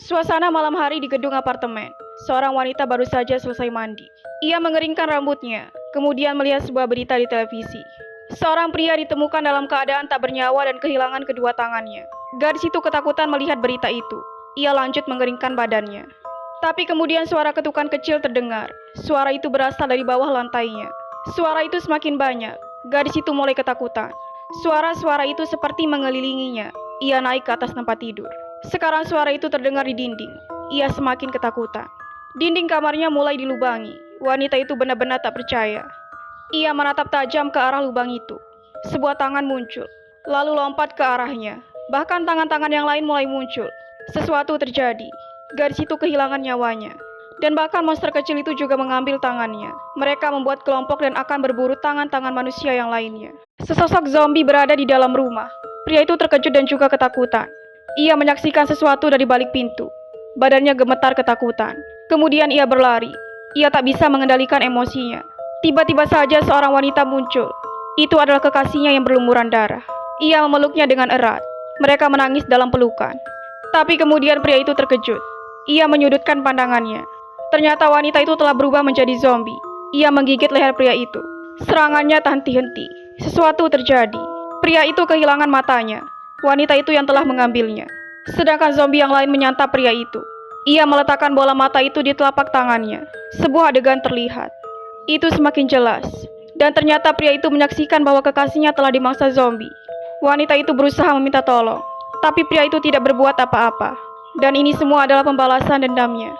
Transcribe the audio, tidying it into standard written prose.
Suasana malam hari di gedung apartemen. Seorang wanita baru saja selesai mandi. Ia mengeringkan rambutnya, kemudian melihat sebuah berita di televisi. Seorang pria ditemukan dalam keadaan tak bernyawa dan kehilangan kedua tangannya. Gadis itu ketakutan melihat berita itu. Ia lanjut mengeringkan badannya. Tapi kemudian suara ketukan kecil terdengar. Suara itu berasal dari bawah lantainya. Suara itu semakin banyak. Gadis itu mulai ketakutan. Suara-suara itu seperti mengelilinginya. Ia naik ke atas tempat tidur. Sekarang suara itu terdengar di dinding. Ia semakin ketakutan. Dinding kamarnya mulai dilubangi. Wanita itu benar-benar tak percaya. Ia menatap tajam ke arah lubang itu. Sebuah tangan muncul, lalu lompat ke arahnya. Bahkan tangan-tangan yang lain mulai muncul. Sesuatu terjadi. Gadis itu kehilangan nyawanya. Dan bahkan monster kecil itu juga mengambil tangannya. Mereka membuat kelompok dan akan berburu tangan-tangan manusia yang lainnya. Sesosok zombie berada di dalam rumah. Pria itu terkejut dan juga ketakutan. Ia menyaksikan sesuatu dari balik pintu. Badannya gemetar ketakutan. Kemudian ia berlari. Ia tak bisa mengendalikan emosinya. Tiba-tiba saja seorang wanita muncul. Itu adalah kekasihnya yang berlumuran darah. Ia memeluknya dengan erat. Mereka menangis dalam pelukan. Tapi kemudian pria itu terkejut. Ia menyudutkan pandangannya. Ternyata wanita itu telah berubah menjadi zombie. Ia menggigit leher pria itu. Serangannya tak henti-henti. Sesuatu terjadi. Pria itu kehilangan matanya. Wanita itu yang telah mengambilnya. Sedangkan zombie yang lain menyantap pria itu. Ia meletakkan bola mata itu di telapak tangannya. Sebuah adegan terlihat. Itu semakin jelas. Dan ternyata pria itu menyaksikan bahwa kekasihnya telah dimangsa zombie. Wanita itu berusaha meminta tolong. Tapi pria itu tidak berbuat apa-apa. Dan ini semua adalah pembalasan dendamnya.